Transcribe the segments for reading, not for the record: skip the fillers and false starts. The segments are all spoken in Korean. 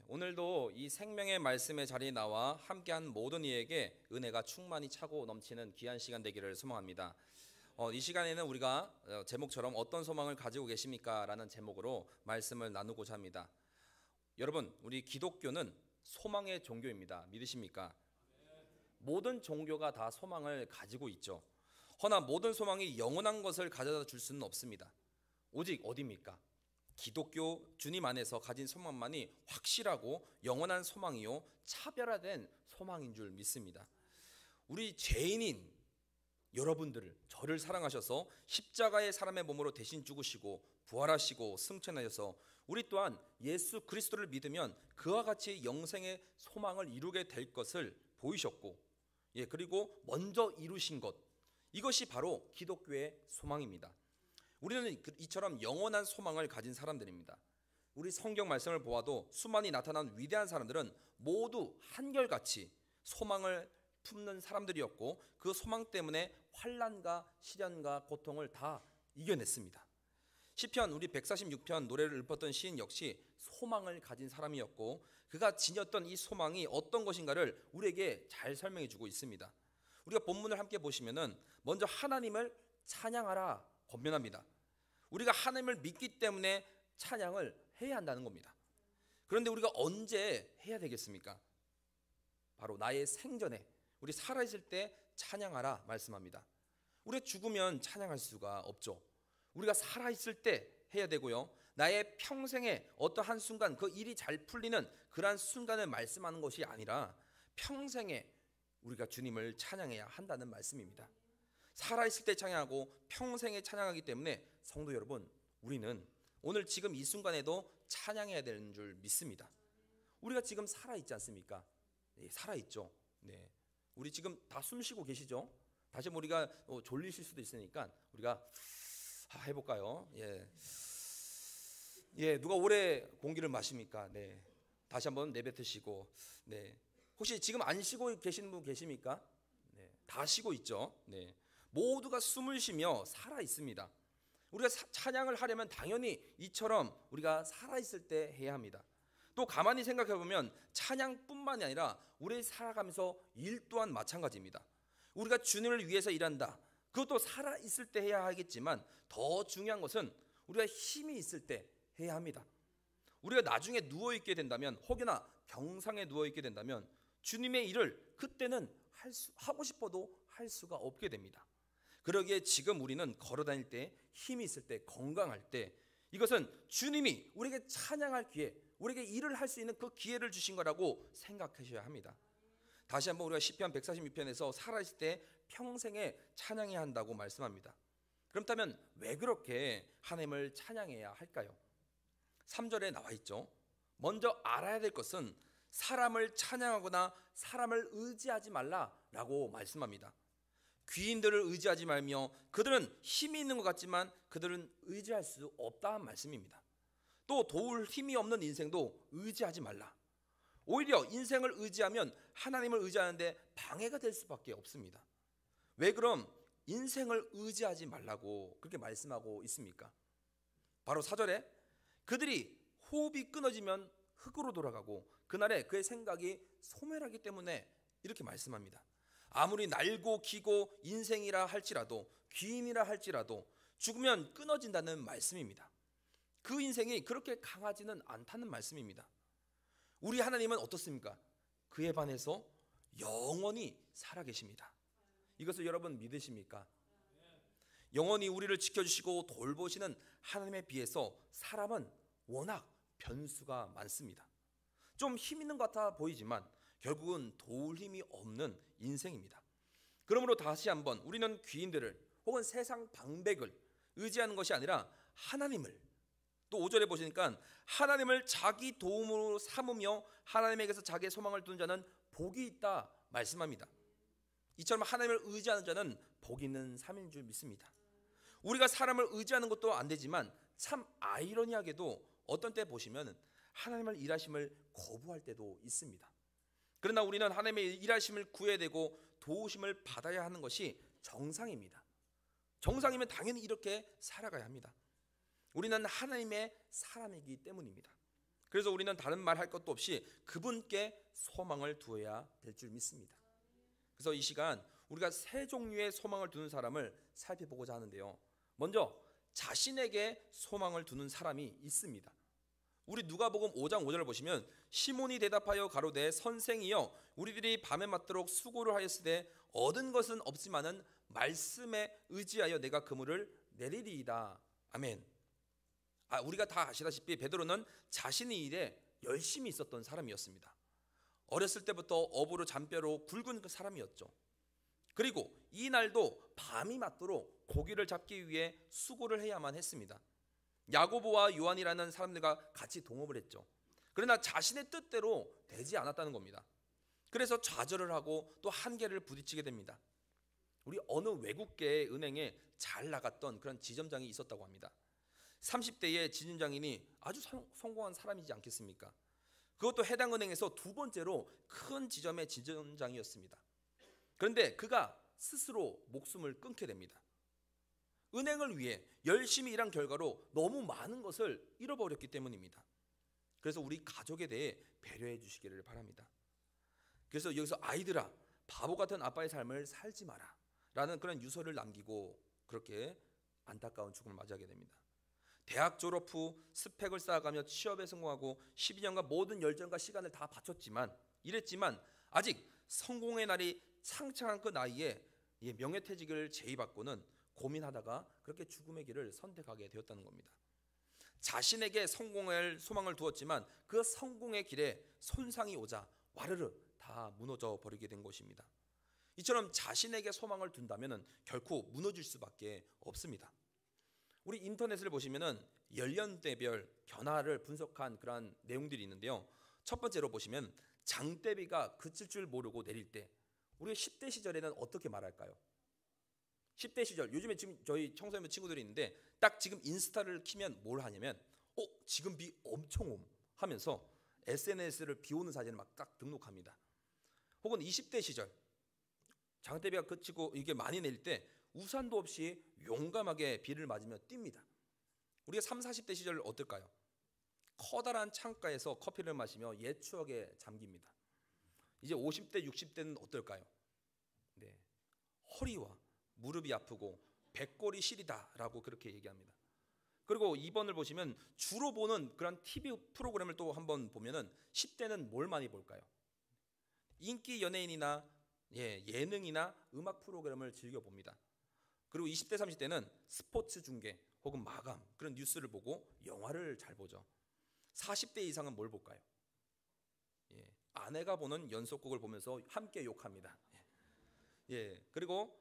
오늘도 이 생명의 말씀의 자리에 나와 함께한 모든 이에게 은혜가 충만히 차고 넘치는 귀한 시간 되기를 소망합니다. 이 시간에는 우리가 제목처럼 어떤 소망을 가지고 계십니까? 라는 제목으로 말씀을 나누고자 합니다. 여러분, 우리 기독교는 소망의 종교입니다. 믿으십니까? 모든 종교가 다 소망을 가지고 있죠. 허나 모든 소망이 영원한 것을 가져다 줄 수는 없습니다. 오직 어디입니까? 기독교 주님 안에서 가진 소망만이 확실하고 영원한 소망이요 차별화된 소망인 줄 믿습니다. 우리 죄인인 여러분들을, 저를 사랑하셔서 십자가의 사람의 몸으로 대신 죽으시고 부활하시고 승천하셔서 우리 또한 예수 그리스도를 믿으면 그와 같이 영생의 소망을 이루게 될 것을 보이셨고, 그리고 먼저 이루신 것, 이것이 바로 기독교의 소망입니다. 우리는 이처럼 영원한 소망을 가진 사람들입니다. 우리 성경 말씀을 보아도 수많이 나타난 위대한 사람들은 모두 한결같이 소망을 품는 사람들이었고, 그 소망 때문에 환난과 시련과 고통을 다 이겨냈습니다. 시편 우리 146편 노래를 읊었던 시인 역시 소망을 가진 사람이었고, 그가 지녔던 이 소망이 어떤 것인가를 우리에게 잘 설명해 주고 있습니다. 우리가 본문을 함께 보시면은 먼저 하나님을 찬양하라 권면합니다. 우리가 하나님을 믿기 때문에 찬양을 해야 한다는 겁니다. 그런데 우리가 언제 해야 되겠습니까? 바로 나의 생전에, 우리 살아있을 때 찬양하라 말씀합니다. 우리가 죽으면 찬양할 수가 없죠. 우리가 살아있을 때 해야 되고요, 나의 평생에 어떤 한 순간 그 일이 잘 풀리는 그러한 순간을 말씀하는 것이 아니라 평생에 우리가 주님을 찬양해야 한다는 말씀입니다. 살아있을 때 찬양하고 평생에 찬양하기 때문에 성도 여러분, 우리는 오늘 지금 이 순간에도 찬양해야 되는 줄 믿습니다. 우리가 지금 살아있지 않습니까? 살아있죠. 우리 지금 다 숨쉬고 계시죠? 다시 우리가 졸리실 수도 있으니까 우리가 해볼까요? 누가 오래 공기를 마십니까? 다시 한번 내뱉으시고, 혹시 지금 안 쉬고 계시는 분 계십니까? 다 쉬고 있죠. 모두가 숨을 쉬며 살아 있습니다. 우리가 찬양을 하려면 당연히 이처럼 우리가 살아 있을 때 해야 합니다. 또 가만히 생각해 보면 찬양뿐만이 아니라 우리 살아가면서 일 또한 마찬가지입니다. 우리가 주님을 위해서 일한다, 그것도 살아 있을 때 해야 하겠지만 더 중요한 것은 우리가 힘이 있을 때 해야 합니다. 우리가 나중에 누워 있게 된다면, 혹여나 병상에 누워 있게 된다면 주님의 일을 그때는 하고 싶어도 할 수가 없게 됩니다. 그러기에 지금 우리는 걸어다닐 때, 힘이 있을 때, 건강할 때, 이것은 주님이 우리에게 찬양할 기회, 우리에게 일을 할 수 있는 그 기회를 주신 거라고 생각하셔야 합니다. 다시 한번 우리가 시편 146편에서 살아있을 때 평생에 찬양해야 한다고 말씀합니다. 그렇다면 왜 그렇게 하나님을 찬양해야 할까요? 3절에 나와 있죠. 먼저 알아야 될 것은 사람을 찬양하거나 사람을 의지하지 말라라고 말씀합니다. 귀인들을 의지하지 말며, 그들은 힘이 있는 것 같지만 그들은 의지할 수 없다는 말씀입니다. 또 도울 힘이 없는 인생도 의지하지 말라. 오히려 인생을 의지하면 하나님을 의지하는데 방해가 될 수밖에 없습니다. 왜 그럼 인생을 의지하지 말라고 그렇게 말씀하고 있습니까? 바로 4절에 그들이 호흡이 끊어지면 흙으로 돌아가고 그날에 그의 생각이 소멸하기 때문에 이렇게 말씀합니다. 아무리 날고 기고 인생이라 할지라도, 귀인이라 할지라도 죽으면 끊어진다는 말씀입니다. 그 인생이 그렇게 강하지는 않다는 말씀입니다. 우리 하나님은 어떻습니까? 그에 반해서 영원히 살아계십니다. 이것을 여러분 믿으십니까? 영원히 우리를 지켜주시고 돌보시는 하나님에 비해서 사람은 워낙 변수가 많습니다. 좀 힘 있는 것 같아 보이지만 결국은 도울 힘이 없는 인생입니다. 그러므로 다시 한번 우리는 귀인들을 혹은 세상 방백을 의지하는 것이 아니라 하나님을, 또 5절에 보시니까 하나님을 자기 도움으로 삼으며 하나님에게서 자기의 소망을 두는 자는 복이 있다 말씀합니다. 이처럼 하나님을 의지하는 자는 복이 있는 삶인 줄 믿습니다. 우리가 사람을 의지하는 것도 안 되지만 참 아이러니하게도 어떤 때 보시면 하나님을 일하심을 거부할 때도 있습니다. 그러나 우리는 하나님의 일하심을 구해야 되고 도우심을 받아야 하는 것이 정상입니다. 정상이면 당연히 이렇게 살아가야 합니다. 우리는 하나님의 사람이기 때문입니다. 그래서 우리는 다른 말 할 것도 없이 그분께 소망을 두어야 될 줄 믿습니다. 그래서 이 시간 우리가 세 종류의 소망을 두는 사람을 살펴보고자 하는데요. 먼저 자신에게 소망을 두는 사람이 있습니다. 우리 누가복음 5장 5절을 보시면 시몬이 대답하여 가로되 선생이여 우리들이 밤에 맞도록 수고를 하였으되 얻은 것은 없지만은 말씀에 의지하여 내가 그물을 내리리이다. 아멘. 우리가 다 아시다시피 베드로는 자신의 일에 열심히 있었던 사람이었습니다. 어렸을 때부터 어부로 잔뼈로 굵은 그 사람이었죠. 그리고 이 날도 밤이 맞도록 고기를 잡기 위해 수고를 해야만 했습니다. 야고보와 요한이라는 사람들과 같이 동업을 했죠. 그러나 자신의 뜻대로 되지 않았다는 겁니다. 그래서 좌절을 하고 또 한계를 부딪히게 됩니다. 우리 어느 외국계의 은행에 잘 나갔던 그런 지점장이 있었다고 합니다. 30대의 지점장이니 아주 성공한 사람이지 않겠습니까? 그것도 해당 은행에서 두 번째로 큰 지점의 지점장이었습니다. 그런데 그가 스스로 목숨을 끊게 됩니다. 은행을 위해 열심히 일한 결과로 너무 많은 것을 잃어버렸기 때문입니다. 그래서 우리 가족에 대해 배려해 주시기를 바랍니다. 그래서 여기서 아이들아, 바보 같은 아빠의 삶을 살지 마라 라는 그런 유서를 남기고 그렇게 안타까운 죽음을 맞이하게 됩니다. 대학 졸업 후 스펙을 쌓아가며 취업에 성공하고 12년간 모든 열정과 시간을 다 바쳤지만 이랬지만 아직 성공의 날이 창창한 그 나이에 명예퇴직을 제의받고는 고민하다가 그렇게 죽음의 길을 선택하게 되었다는 겁니다. 자신에게 성공할 소망을 두었지만 그 성공의 길에 손상이 오자 와르르 다 무너져 버리게 된 것입니다. 이처럼 자신에게 소망을 둔다면 결코 무너질 수밖에 없습니다. 우리 인터넷을 보시면은 연령대별 변화를 분석한 그러한 내용들이 있는데요. 첫 번째로 보시면 장대비가 그칠 줄 모르고 내릴 때 우리가 10대 시절에는 어떻게 말할까요? 10대 시절 요즘에 지금 저희 청소년 친구들이 있는데 딱 지금 인스타를 키면 뭘 하냐면 지금 비 엄청 옴 하면서 SNS를 비 오는 사진을 막 딱 등록합니다. 혹은 20대 시절 장대비가 그치고 이게 많이 내릴 때 우산도 없이 용감하게 비를 맞으며 뜁니다. 우리가 30, 40대 시절 어떨까요? 커다란 창가에서 커피를 마시며 옛 추억에 잠깁니다. 이제 50대, 60대는 어떨까요? 네, 허리와 무릎이 아프고 백골이 시리다라고 그렇게 얘기합니다. 그리고 2번을 보시면 주로 보는 그런 TV 프로그램을 또 한번 보면은 10대는 뭘 많이 볼까요? 인기 연예인이나 예능이나 음악 프로그램을 즐겨 봅니다. 그리고 20대, 30대는 스포츠 중계 혹은 마감 그런 뉴스를 보고 영화를 잘 보죠. 40대 이상은 뭘 볼까요? 아내가 보는 연속극을 보면서 함께 욕합니다. 그리고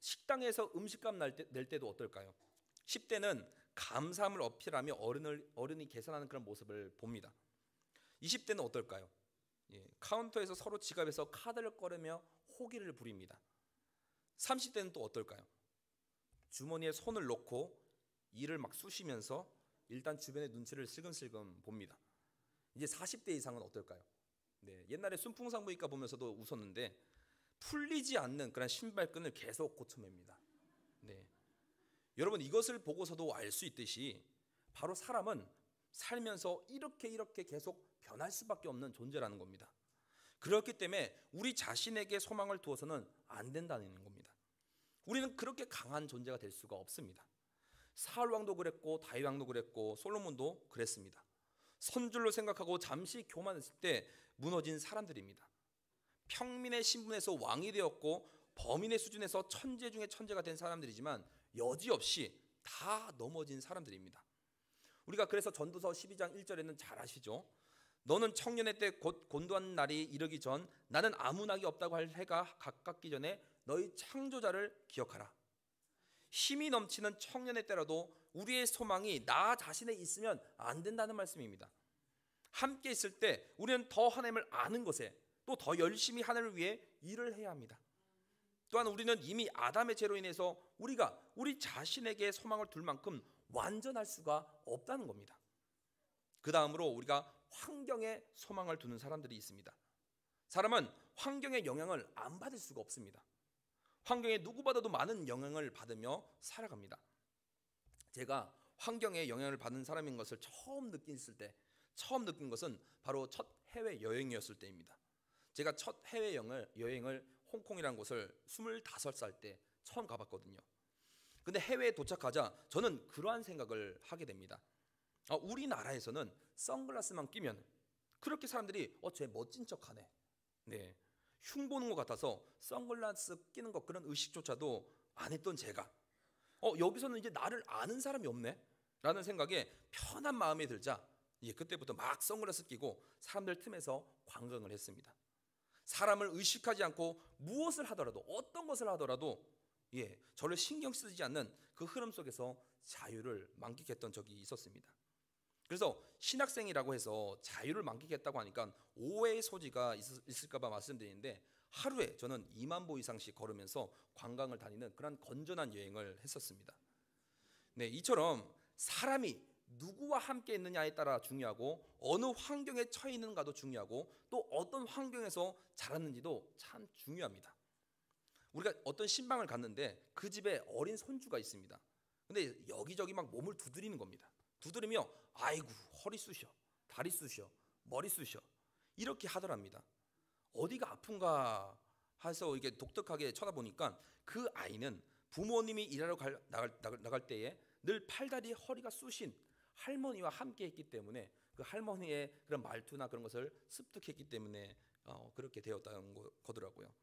식당에서 음식값 낼 때도 어떨까요? 10대는 감사함을 어필하며 어른이 계산하는 그런 모습을 봅니다. 20대는 어떨까요? 카운터에서 서로 지갑에서 카드를 꺼내며 호기를 부립니다. 30대는 또 어떨까요? 주머니에 손을 넣고 이를 막 쑤시면서 일단 주변의 눈치를 슬금슬금 봅니다. 이제 40대 이상은 어떨까요? 옛날에 순풍산부인과 보면서도 웃었는데 풀리지 않는 그런 신발끈을 계속 고쳐맵니다. 여러분 이것을 보고서도 알 수 있듯이 바로 사람은 살면서 이렇게 계속 변할 수밖에 없는 존재라는 겁니다. 그렇기 때문에 우리 자신에게 소망을 두어서는 안 된다는 겁니다. 우리는 그렇게 강한 존재가 될 수가 없습니다. 사울 왕도 그랬고 다윗 왕도 그랬고 솔로몬도 그랬습니다. 선줄로 생각하고 잠시 교만했을 때 무너진 사람들입니다. 평민의 신분에서 왕이 되었고 범인의 수준에서 천재 중에 천재가 된 사람들이지만 여지없이 다 넘어진 사람들입니다. 우리가 그래서 전도서 12장 1절에는 잘 아시죠? 너는 청년의 때 곧 곤도한 날이 이르기 전 나는 아무 낙이 없다고 할 해가 가깝기 전에 너희 창조자를 기억하라. 힘이 넘치는 청년의 때라도 우리의 소망이 나 자신에 있으면 안 된다는 말씀입니다. 함께 있을 때 우리는 더 하나님을 아는 것에 또 더 열심히 하나님을 위해 일을 해야 합니다. 또한 우리는 이미 아담의 죄로 인해서 우리가 우리 자신에게 소망을 둘 만큼 완전할 수가 없다는 겁니다. 그 다음으로 우리가 환경에 소망을 두는 사람들이 있습니다. 사람은 환경의 영향을 안 받을 수가 없습니다. 환경에 누구보다도 많은 영향을 받으며 살아갑니다. 제가 환경에 영향을 받는 사람인 것을 처음 느낀 것은 바로 첫 해외 여행이었을 때입니다. 제가 첫 해외 여행을 홍콩이라는 곳을 25살 때 처음 가봤거든요. 근데 해외에 도착하자 저는 그러한 생각을 하게 됩니다. 우리나라에서는 선글라스만 끼면 그렇게 사람들이 쟤 멋진 척하네, 네, 흉 보는 것 같아서 선글라스 끼는 것 그런 의식조차도 안 했던 제가 여기서는 이제 나를 아는 사람이 없네 라는 생각에 편한 마음이 들자 그때부터 막 선글라스 끼고 사람들 틈에서 관광을 했습니다. 사람을 의식하지 않고 무엇을 하더라도 어떤 것을 하더라도 저를 신경 쓰지 않는 그 흐름 속에서 자유를 만끽했던 적이 있었습니다. 그래서 신학생이라고 해서 자유를 만끽했다고 하니까 오해의 소지가 있을까 봐 말씀드리는데, 하루에 저는 2만 보 이상씩 걸으면서 관광을 다니는 그런 건전한 여행을 했었습니다. 네, 이처럼 사람이 누구와 함께 있느냐에 따라 중요하고 어느 환경에 처해 있는가도 중요하고 또 어떤 환경에서 자랐는지도 참 중요합니다. 우리가 어떤 신방을 갔는데 그 집에 어린 손주가 있습니다. 근데 여기저기 막 몸을 두드리는 겁니다. 두드리며 아이고 허리 쑤셔, 다리 쑤셔, 머리 쑤셔 이렇게 하더랍니다. 어디가 아픈가 해서 이게 독특하게 쳐다보니까 그 아이는 부모님이 일하러 나갈 때에 늘 팔다리 허리가 쑤신 할머니와 함께 했기 때문에 그 할머니의 그런 말투나 그런 것을 습득했기 때문에 그렇게 되었다는 거더라고요.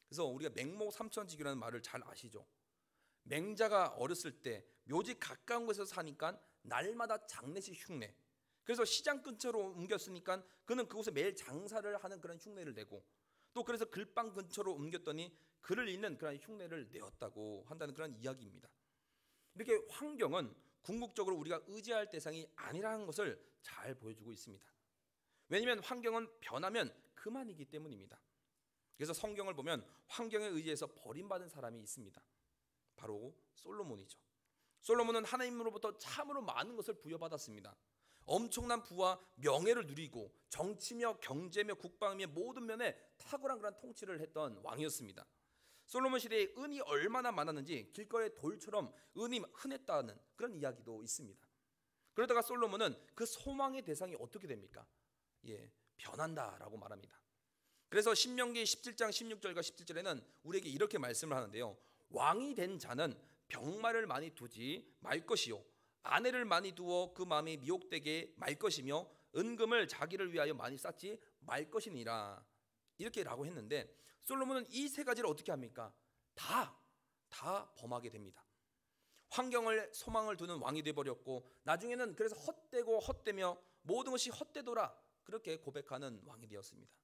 그래서 우리가 맹모 삼천지교라는 말을 잘 아시죠? 맹자가 어렸을 때 묘지 가까운 곳에서 사니까 날마다 장례식 흉내, 그래서 시장 근처로 옮겼으니까 그는 그곳에 매일 장사를 하는 그런 흉내를 내고, 또 그래서 글방 근처로 옮겼더니 글을 읽는 그런 흉내를 내었다고 한다는 그런 이야기입니다. 이렇게 환경은 궁극적으로 우리가 의지할 대상이 아니라는 것을 잘 보여주고 있습니다. 왜냐하면 환경은 변하면 그만이기 때문입니다. 그래서 성경을 보면 환경에 의지해서 버림받은 사람이 있습니다. 바로 솔로몬이죠. 솔로몬은 하나님으로부터 참으로 많은 것을 부여받았습니다. 엄청난 부와 명예를 누리고 정치며 경제며 국방며 모든 면에 탁월한 그런 통치를 했던 왕이었습니다. 솔로몬 시대에 은이 얼마나 많았는지 길거리에 돌처럼 은이 흔했다는 그런 이야기도 있습니다. 그러다가 솔로몬은 그 소망의 대상이 어떻게 됩니까? 변한다라고 말합니다. 그래서 신명기 17장 16절과 17절에는 우리에게 이렇게 말씀을 하는데요. 왕이 된 자는 병마를 많이 두지 말 것이요, 아내를 많이 두어 그 마음이 미혹되게 말 것이며 은금을 자기를 위하여 많이 쌓지 말 것이니라, 이렇게 라고 했는데, 솔로몬은 이 세 가지를 어떻게 합니까? 다 범하게 됩니다. 환경을 소망을 두는 왕이 되어버렸고, 나중에는 그래서 헛되고 헛되며 모든 것이 헛되더라 그렇게 고백하는 왕이 되었습니다.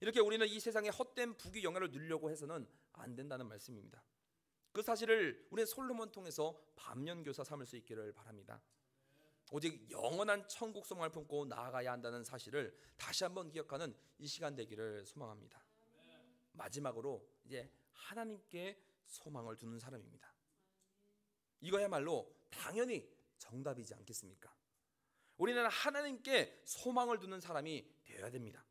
이렇게 우리는 이 세상의 헛된 부귀 영예를 누리려고 해서는 안 된다는 말씀입니다. 그 사실을 우리는 솔로몬 통해서 반면교사 삼을 수 있기를 바랍니다. 오직 영원한 천국 소망을 품고 나아가야 한다는 사실을 다시 한번 기억하는 이 시간 되기를 소망합니다. 마지막으로 이제 하나님께 소망을 두는 사람입니다. 이거야말로 당연히 정답이지 않겠습니까? 우리는 하나님께 소망을 두는 사람이 되어야 됩니다.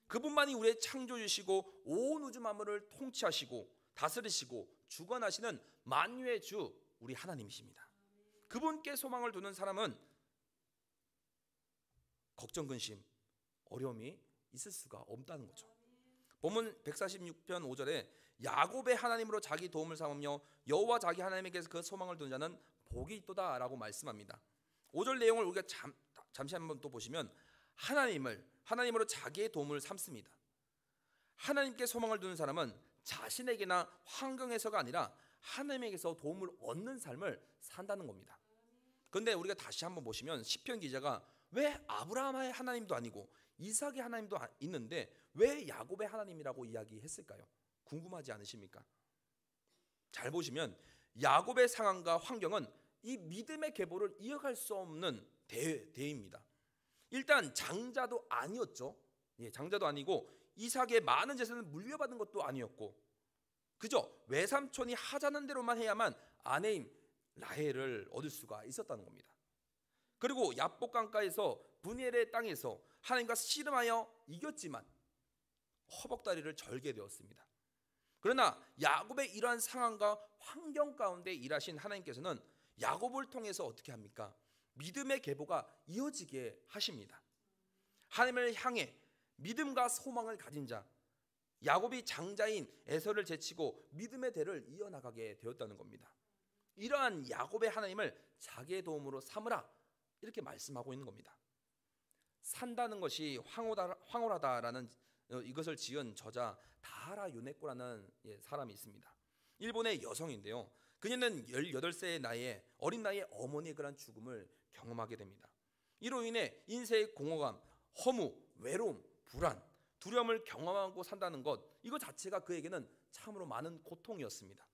그분만이 우리의 창조주시고 온 우주 만물을 통치하시고 다스리시고 주관하시는 만유의 주 우리 하나님이십니다. 그분께 소망을 두는 사람은 걱정, 근심, 어려움이 있을 수가 없다는 거죠. 본문 146편 5절에 야곱의 하나님으로 자기 도움을 삼으며 여호와 자기 하나님에게서 그 소망을 두는 자는 복이 있도다 라고 말씀합니다. 5절 내용을 우리가 잠시 한번 또 보시면 하나님으로 자기의 도움을 삼습니다. 하나님께 소망을 두는 사람은 자신에게나 환경에서가 아니라 하나님에게서 도움을 얻는 삶을 산다는 겁니다. 그런데 우리가 다시 한번 보시면 시편 기자가 왜 아브라함의 하나님도 아니고 이삭의 하나님도 있는데 왜 야곱의 하나님이라고 이야기했을까요? 궁금하지 않으십니까? 잘 보시면 야곱의 상황과 환경은 이 믿음의 계보를 이어갈 수 없는 대입니다. 일단 장자도 아니었죠. 장자도 아니고 이삭의 많은 재산을 물려받은 것도 아니었고, 그저 외삼촌이 하자는 대로만 해야만 아내인 라헬을 얻을 수가 있었다는 겁니다. 그리고 야복 강가에서 브니엘의 땅에서 하나님과 씨름하여 이겼지만 허벅다리를 절게 되었습니다. 그러나 야곱의 이러한 상황과 환경 가운데 일하신 하나님께서는 야곱을 통해서 어떻게 합니까? 믿음의 계보가 이어지게 하십니다. 하나님을 향해 믿음과 소망을 가진 자, 야곱이 장자인 에서를 제치고 믿음의 대를 이어나가게 되었다는 겁니다. 이러한 야곱의 하나님을 자기의 도움으로 삼으라, 이렇게 말씀하고 있는 겁니다. 산다는 것이 황홀하다라는 이것을 지은 저자 다하라 요네코라는 사람이 있습니다. 일본의 여성인데요, 그녀는 18세의 나이에 어린 나이에 어머니의 그런 죽음을 경험하게 됩니다. 이로 인해 인생의 공허감, 허무, 외로움, 불안, 두려움을 경험하고 산다는 것, 이거 자체가 그에게는 참으로 많은 고통이었습니다.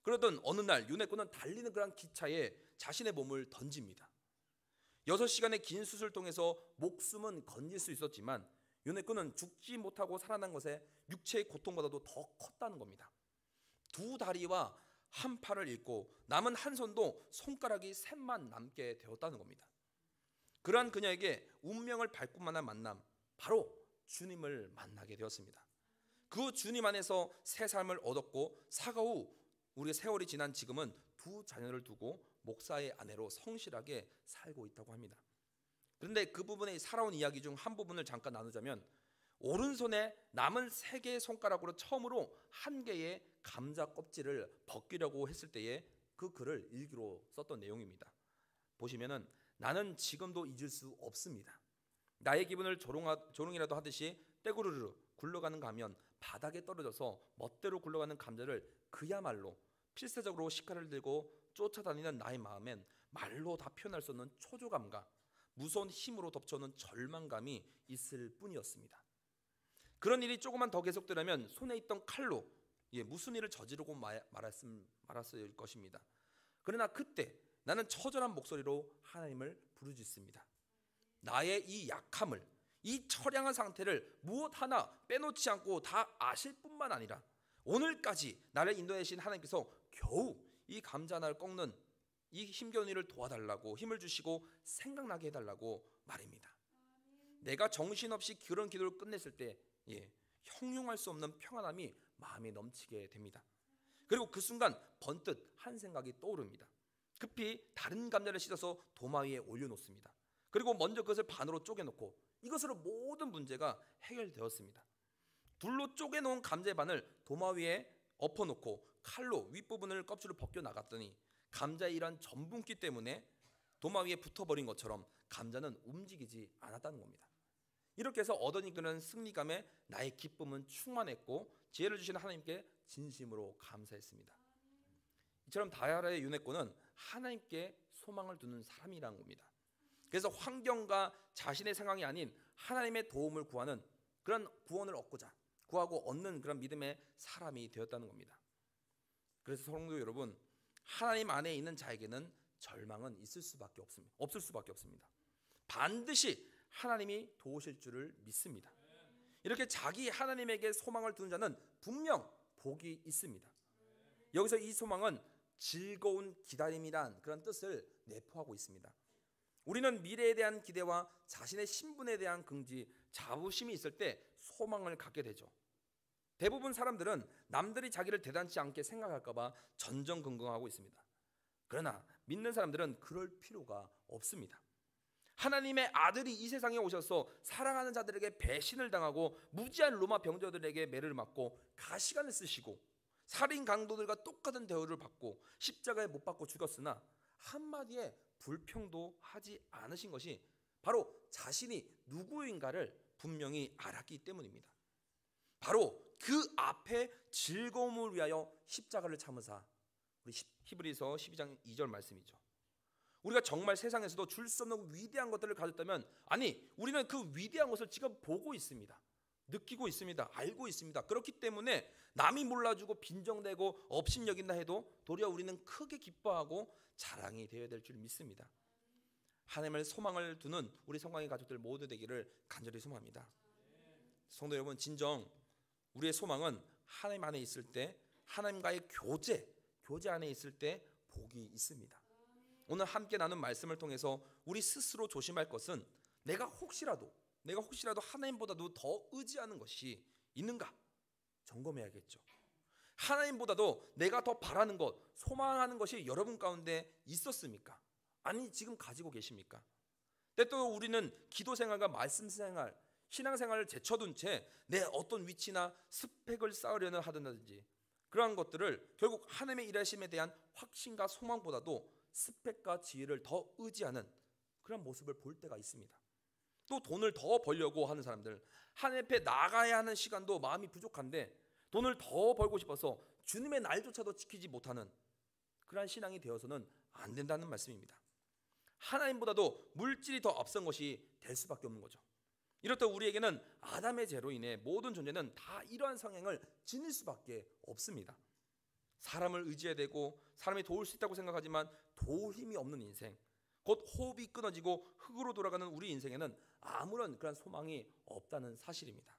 그러던 어느 날 요네코는 달리는 그런 기차에 자신의 몸을 던집니다. 6시간의 긴 수술을 통해서 목숨은 건질 수 있었지만 요네코는 죽지 못하고 살아난 것에 육체의 고통보다도 더 컸다는 겁니다. 두 다리와 한 팔을 잃고 남은 한 손도 손가락이 셋만 남게 되었다는 겁니다. 그러한 그녀에게 운명을 밟고 만난 만남, 바로 주님을 만나게 되었습니다. 그 주님 안에서 새 삶을 얻었고 사과 후 우리의 세월이 지난 지금은 두 자녀를 두고 목사의 아내로 성실하게 살고 있다고 합니다. 그런데 그 부분의 살아온 이야기 중 한 부분을 잠깐 나누자면, 오른손에 남은 3개의 손가락으로 처음으로 1개의 감자 껍질을 벗기려고 했을 때에 그 글을 일기로 썼던 내용입니다. 보시면은, 나는 지금도 잊을 수 없습니다. 나의 기분을 조롱이라도 하듯이 떼구르르 굴러가는 가면 바닥에 떨어져서 멋대로 굴러가는 감자를 그야말로 필사적으로 시카를 들고 쫓아다니는 나의 마음엔 말로 다 표현할 수 없는 초조감과 무서운 힘으로 덮쳐오는 절망감이 있을 뿐이었습니다. 그런 일이 조금만 더 계속되려면 손에 있던 칼로 무슨 일을 저지르고 말았을 것입니다. 그러나 그때 나는 처절한 목소리로 하나님을 부르짖습니다. 나의 이 약함을, 이 처량한 상태를 무엇 하나 빼놓지 않고 다 아실 뿐만 아니라 오늘까지 나를 인도하신 하나님께서 겨우 이 감자 하나를 꺾는 이 힘겨운 일을 도와달라고 힘을 주시고 생각나게 해달라고 말입니다. 내가 정신없이 그런 기도를 끝냈을 때 형용할 수 없는 평안함이 마음에 넘치게 됩니다. 그리고 그 순간 번뜩 한 생각이 떠오릅니다. 급히 다른 감자를 씻어서 도마 위에 올려놓습니다. 그리고 먼저 그것을 반으로 쪼개놓고 이것으로 모든 문제가 해결되었습니다. 둘로 쪼개놓은 감자의 반을 도마 위에 엎어놓고 칼로 윗부분을 껍질을 벗겨 나갔더니 감자의 이러한 전분기 때문에 도마 위에 붙어버린 것처럼 감자는 움직이지 않았다는 겁니다. 이렇게 해서 얻은 이끄는 승리감에 나의 기쁨은 충만했고 지혜를 주신 하나님께 진심으로 감사했습니다. 이처럼 다하라의 요네코는 하나님께 소망을 두는 사람이라는 겁니다. 그래서 환경과 자신의 상황이 아닌 하나님의 도움을 구하는 그런 구원을 구하고 얻는 그런 믿음의 사람이 되었다는 겁니다. 그래서 성도 여러분, 하나님 안에 있는 자에게는 절망은 없을 수밖에 없습니다. 반드시 하나님이 도우실 줄을 믿습니다. 이렇게 자기 하나님에게 소망을 두는 자는 분명 복이 있습니다. 여기서 이 소망은 즐거운 기다림이란 그런 뜻을 내포하고 있습니다. 우리는 미래에 대한 기대와 자신의 신분에 대한 긍지, 자부심이 있을 때 소망을 갖게 되죠. 대부분 사람들은 남들이 자기를 대단치 않게 생각할까 봐 전전긍긍하고 있습니다. 그러나 믿는 사람들은 그럴 필요가 없습니다. 하나님의 아들이 이 세상에 오셔서 사랑하는 자들에게 배신을 당하고 무지한 로마 병자들에게 매를 맞고 가시관을 쓰시고 살인 강도들과 똑같은 대우를 받고 십자가에 못 박고 죽었으나 한마디의 불평도 하지 않으신 것이 바로 자신이 누구인가를 분명히 알았기 때문입니다. 바로 그 앞에 즐거움을 위하여 십자가를 참으사, 우리 히브리서 12장 2절 말씀이죠. 우리가 정말 세상에서도 줄 수 없는 위대한 것들을 가졌다면, 아니 우리는 그 위대한 것을 지금 보고 있습니다. 느끼고 있습니다. 알고 있습니다. 그렇기 때문에 남이 몰라주고 빈정대고 업신여긴다 해도 도리어 우리는 크게 기뻐하고 자랑이 되어야 될 줄 믿습니다. 하나님을 소망을 두는 우리 성광의 가족들 모두 되기를 간절히 소망합니다. 성도 여러분, 진정 우리의 소망은 하나님 안에 있을 때, 하나님과의 교제 안에 있을 때 복이 있습니다. 오늘 함께 나눈 말씀을 통해서 우리 스스로 조심할 것은 내가 혹시라도 하나님보다도 더 의지하는 것이 있는가 점검해야겠죠. 하나님보다도 내가 더 바라는 것, 소망하는 것이 여러분 가운데 있었습니까? 아니 지금 가지고 계십니까? 근데 또 우리는 기도 생활과 말씀 생활, 신앙 생활을 제쳐둔 채 내 어떤 위치나 스펙을 쌓으려는 하든지 그러한 것들을 결국 하나님의 일하심에 대한 확신과 소망보다도 스펙과 지혜를 더 의지하는 그런 모습을 볼 때가 있습니다. 또 돈을 더 벌려고 하는 사람들, 하나님 앞에 나가야 하는 시간도 마음이 부족한데 돈을 더 벌고 싶어서 주님의 날조차도 지키지 못하는 그러한 신앙이 되어서는 안 된다는 말씀입니다. 하나님보다도 물질이 더 앞선 것이 될 수밖에 없는 거죠. 이렇다 우리에게는 아담의 죄로 인해 모든 존재는 다 이러한 성향을 지닐 수밖에 없습니다. 사람을 의지해야 되고 사람이 도울 수 있다고 생각하지만 도울 힘이 없는 인생, 곧 호흡이 끊어지고 흙으로 돌아가는 우리 인생에는 아무런 그런 소망이 없다는 사실입니다.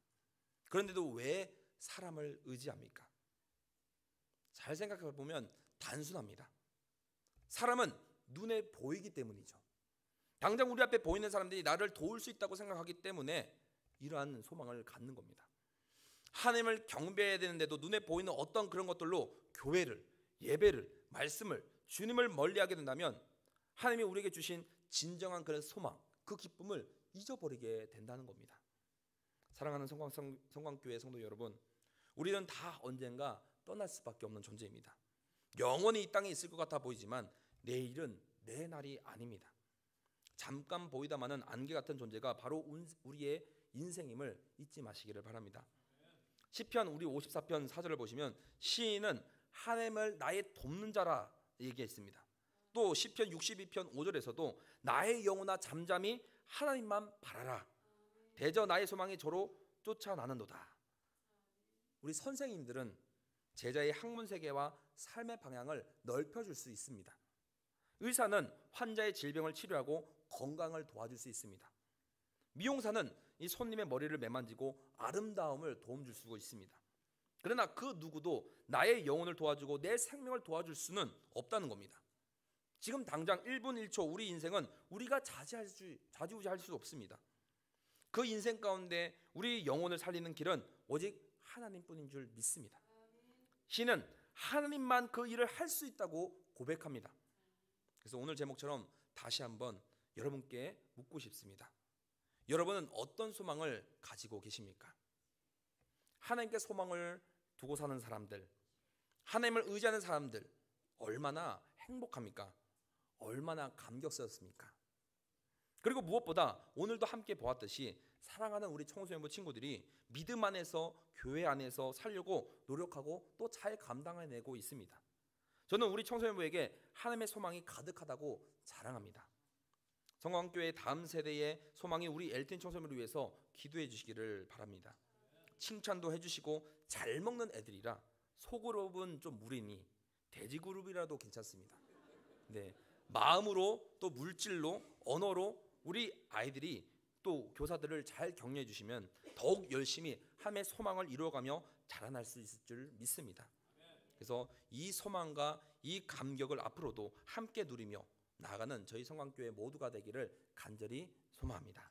그런데도 왜 사람을 의지합니까? 잘 생각해 보면 단순합니다. 사람은 눈에 보이기 때문이죠. 당장 우리 앞에 보이는 사람들이 나를 도울 수 있다고 생각하기 때문에 이러한 소망을 갖는 겁니다. 하나님을 경배해야 되는데도 눈에 보이는 어떤 그런 것들로 교회를, 예배를, 말씀을, 주님을 멀리하게 된다면 하나님이 우리에게 주신 진정한 그런 소망, 그 기쁨을 잊어버리게 된다는 겁니다. 사랑하는 성광교회 성도 여러분, 우리는 다 언젠가 떠날 수밖에 없는 존재입니다. 영원히 이 땅에 있을 것 같아 보이지만 내일은 내 날이 아닙니다. 잠깐 보이다마는 안개 같은 존재가 바로 우리의 인생임을 잊지 마시기를 바랍니다. 시편 우리 54편 4절을 보시면 시인은 하나님을 나의 돕는 자라 얘기했습니다. 또 시편 62편 5절에서도 나의 영혼아 잠잠히 하나님만 바라라. 대저 나의 소망이 저로 쫓아나는도다. 우리 선생님들은 제자의 학문 세계와 삶의 방향을 넓혀줄 수 있습니다. 의사는 환자의 질병을 치료하고 건강을 도와줄 수 있습니다. 미용사는 이 손님의 머리를 매만지고 아름다움을 도움줄 수 있습니다. 그러나 그 누구도 나의 영혼을 도와주고 내 생명을 도와줄 수는 없다는 겁니다. 지금 당장 1분 1초 우리 인생은 우리가 좌지우지할 수 없습니다. 그 인생 가운데 우리 영혼을 살리는 길은 오직 하나님뿐인 줄 믿습니다. 시는 하나님만 그 일을 할 수 있다고 고백합니다. 그래서 오늘 제목처럼 다시 한번 여러분께 묻고 싶습니다. 여러분은 어떤 소망을 가지고 계십니까? 하나님께 소망을 두고 사는 사람들, 하나님을 의지하는 사람들 얼마나 행복합니까? 얼마나 감격스럽습니까? 그리고 무엇보다 오늘도 함께 보았듯이 사랑하는 우리 청소년부 친구들이 믿음 안에서 교회 안에서 살려고 노력하고 또 잘 감당해내고 있습니다. 저는 우리 청소년부에게 하나님의 소망이 가득하다고 자랑합니다. 성광교회 다음 세대의 소망이 우리 엘텐 청소년부를 위해서 기도해 주시기를 바랍니다. 칭찬도 해주시고 잘 먹는 애들이라 속으로는 좀 무리니 돼지그룹이라도 괜찮습니다. 네, 마음으로 또 물질로 언어로 우리 아이들이 또 교사들을 잘 격려해 주시면 더욱 열심히 하나님의 소망을 이루어가며 자라날 수 있을 줄 믿습니다. 그래서 이 소망과 이 감격을 앞으로도 함께 누리며 나아가는 저희 성광교회 모두가 되기를 간절히 소망합니다.